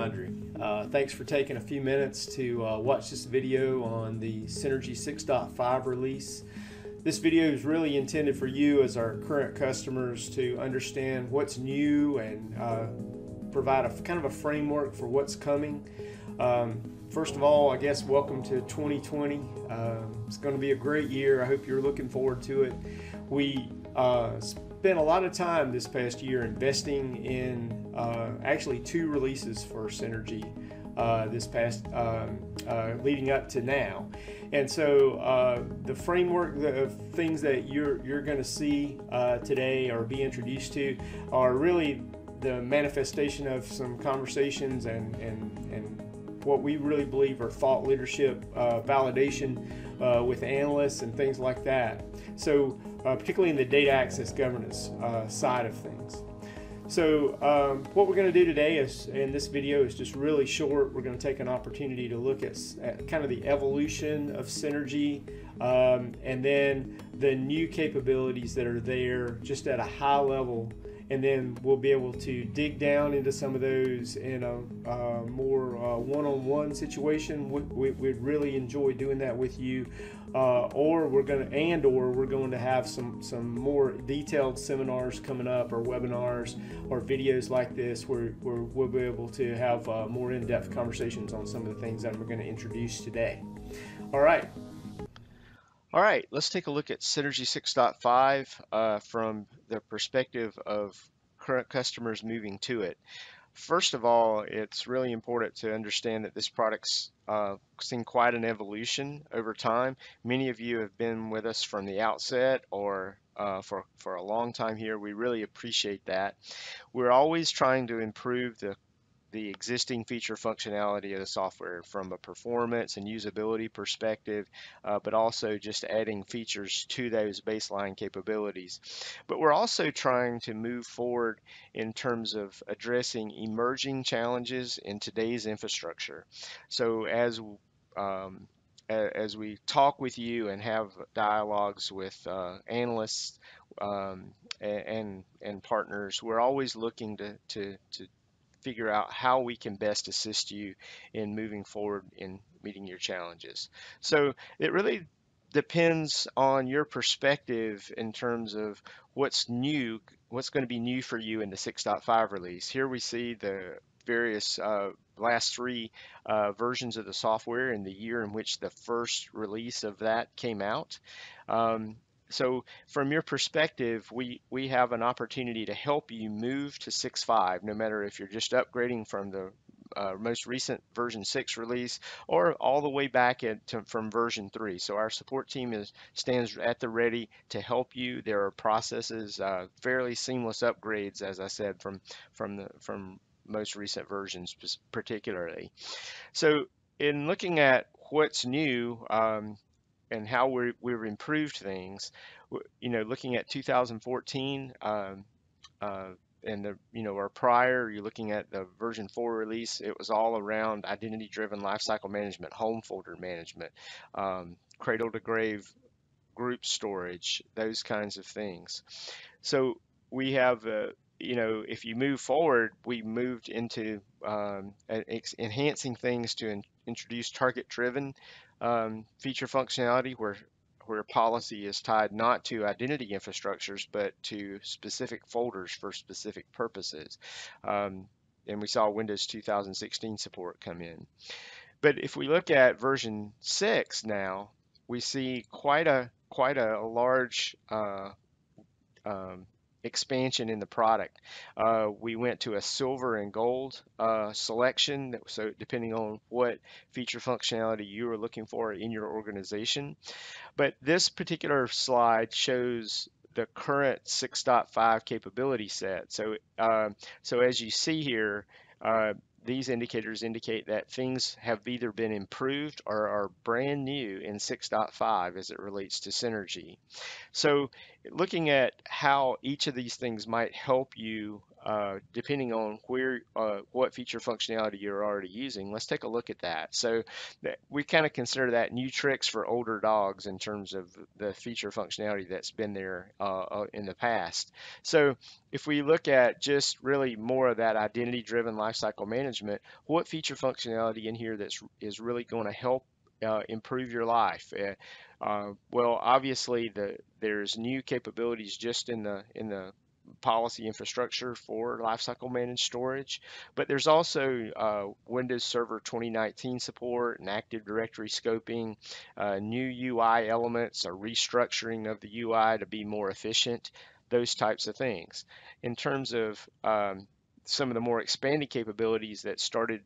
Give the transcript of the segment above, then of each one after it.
Condrey. Thanks for taking a few minutes to watch this video on the Senergy 6.5 release. This video is really intended for you as our current customers to understand what's new and provide a kind of a framework for what's coming. First of all, I guess welcome to 2020. It's going to be a great year. I hope you're looking forward to it. We spent a lot of time this past year investing in actually 2 releases for Senergy this past leading up to now. And so the framework of things that you're going to see today or be introduced to are really the manifestation of some conversations and what we really believe are thought leadership validation with analysts and things like that. So particularly in the data access governance side of things. So what we're going to do today is, in this video, is just really short. We're going to take an opportunity to look at kind of the evolution of Senergy and then the new capabilities that are there just at a high level. And then we'll be able to dig down into some of those in a more one-on-one situation. We'd really enjoy doing that with you, or we're going to have some more detailed seminars coming up, or webinars, or videos like this, where we'll be able to have more in-depth conversations on some of the things that we're going to introduce today. All right. All right, let's take a look at Senergy 6.5 from the perspective of current customers moving to it. First of all, it's really important to understand that this product's seen quite an evolution over time. Many of you have been with us from the outset or for a long time here. We really appreciate that. We're always trying to improve the existing feature functionality of the software from a performance and usability perspective, but also just adding features to those baseline capabilities. But we're also trying to move forward in terms of addressing emerging challenges in today's infrastructure. So as we talk with you and have dialogues with analysts and partners, we're always looking to figure out how we can best assist you in moving forward in meeting your challenges. So it really depends on your perspective in terms of what's new, what's going to be new for you in the 6.5 release. Here we see the various last 3 versions of the software in the year in which the first release of that came out. So from your perspective, we have an opportunity to help you move to 6.5, no matter if you're just upgrading from the most recent version 6 release or all the way back from version 3. So our support team stands at the ready to help you. There are processes, fairly seamless upgrades, as I said, from most recent versions particularly. So in looking at what's new, and how we've improved things, looking at 2014 and or prior, you're looking at the version 4 release. It was all around identity-driven lifecycle management, home folder management, cradle to grave group storage, those kinds of things. So we have if you move forward, we moved into enhancing things to introduce target-driven feature functionality where policy is tied not to identity infrastructures but to specific folders for specific purposes. And we saw Windows 2016 support come in. But if we look at version 6 now, we see quite a large expansion in the product. We went to a silver and gold selection, so depending on what feature functionality you are looking for in your organization. But this particular slide shows the current 6.5 capability set. So as you see here, these indicators indicate that things have either been improved or are brand new in 6.5 as it relates to Senergy. So looking at how each of these things might help you depending on what feature functionality you're already using. Let's take a look at that. So we kind of consider that new tricks for older dogs in terms of the feature functionality that's been there in the past. So if we look at just really more of that identity-driven lifecycle management, what feature functionality in here is really going to help improve your life? Well, obviously there's new capabilities just in the policy infrastructure for lifecycle managed storage, but there's also Windows Server 2019 support and Active Directory scoping, new UI elements, a restructuring of the UI to be more efficient, those types of things. In terms of some of the more expanded capabilities that started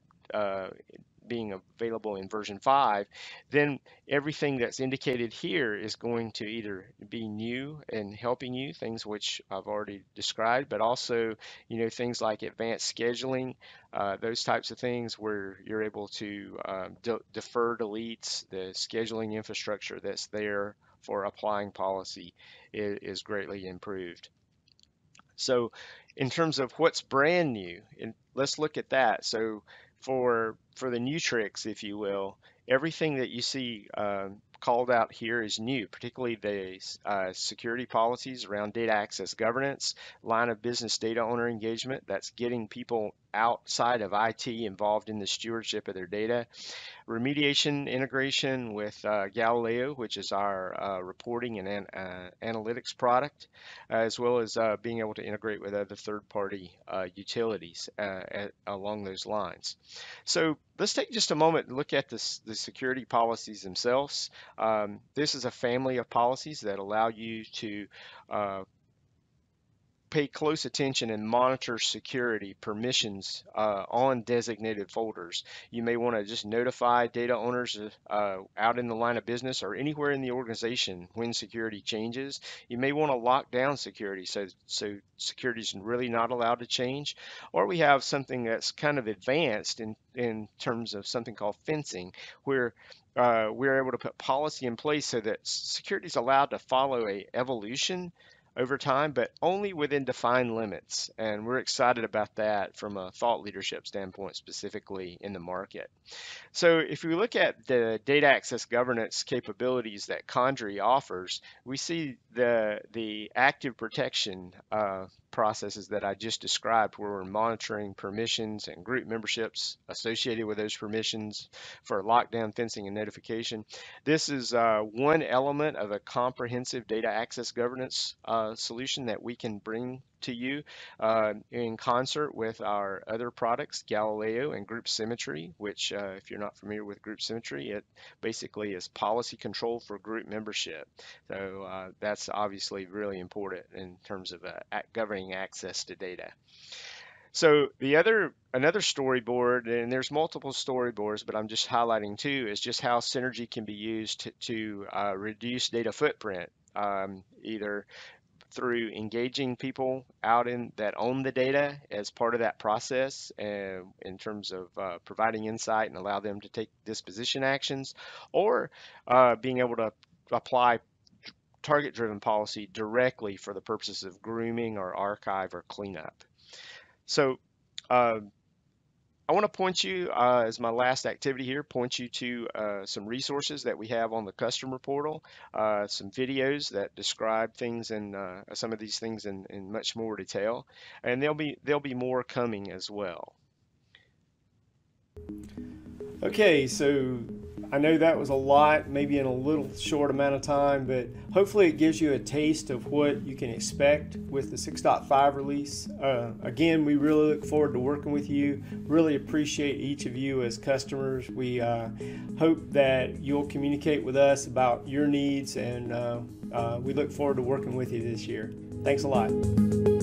being available in version 5, then everything that's indicated here is going to either be new and helping you, things which I've already described, but also, things like advanced scheduling, those types of things where you're able to defer deletes. The scheduling infrastructure that's there for applying policy is greatly improved. So in terms of what's brand new, and let's look at that. So for the new tricks, if you will, everything that you see called out here is new, particularly the security policies around data access governance, line of business data owner engagement, that's getting people outside of IT involved in the stewardship of their data, remediation integration with Galileo, which is our reporting and analytics product, as well as being able to integrate with other third-party utilities along those lines. So let's take just a moment and look at the security policies themselves. This is a family of policies that allow you to pay close attention and monitor security permissions on designated folders. You may want to just notify data owners out in the line of business or anywhere in the organization when security changes. You may want to lock down security so security is really not allowed to change. Or we have something that's kind of advanced in terms of something called fencing, where we're able to put policy in place so that security is allowed to follow a evolution over time, but only within defined limits. And we're excited about that from a thought leadership standpoint, specifically in the market. So if we look at the data access governance capabilities that Condrey offers, we see the active protection processes that I just described, where we're monitoring permissions and group memberships associated with those permissions for lockdown, fencing, and notification. This is one element of a comprehensive data access governance solution that we can bring to you in concert with our other products, Galileo and Group Symmetry, which if you're not familiar with Group Symmetry, it basically is policy control for group membership. So that's obviously really important in terms of governing access to data. So another storyboard, and there's multiple storyboards, but I'm just highlighting two, is just how Senergy can be used to reduce data footprint, either through engaging people out that own the data as part of that process, in terms of providing insight and allow them to take disposition actions, or being able to apply target-driven policy directly for the purposes of grooming or archive or cleanup. So I want to point you, as my last activity here, point you to some resources that we have on the customer portal, some videos that describe things and some of these things in much more detail, and there'll be more coming as well. Okay, so I know that was a lot, maybe in a little short amount of time, but hopefully it gives you a taste of what you can expect with the 6.5 release. Again, we really look forward to working with you. Really appreciate each of you as customers. We hope that you'll communicate with us about your needs, and we look forward to working with you this year. Thanks a lot.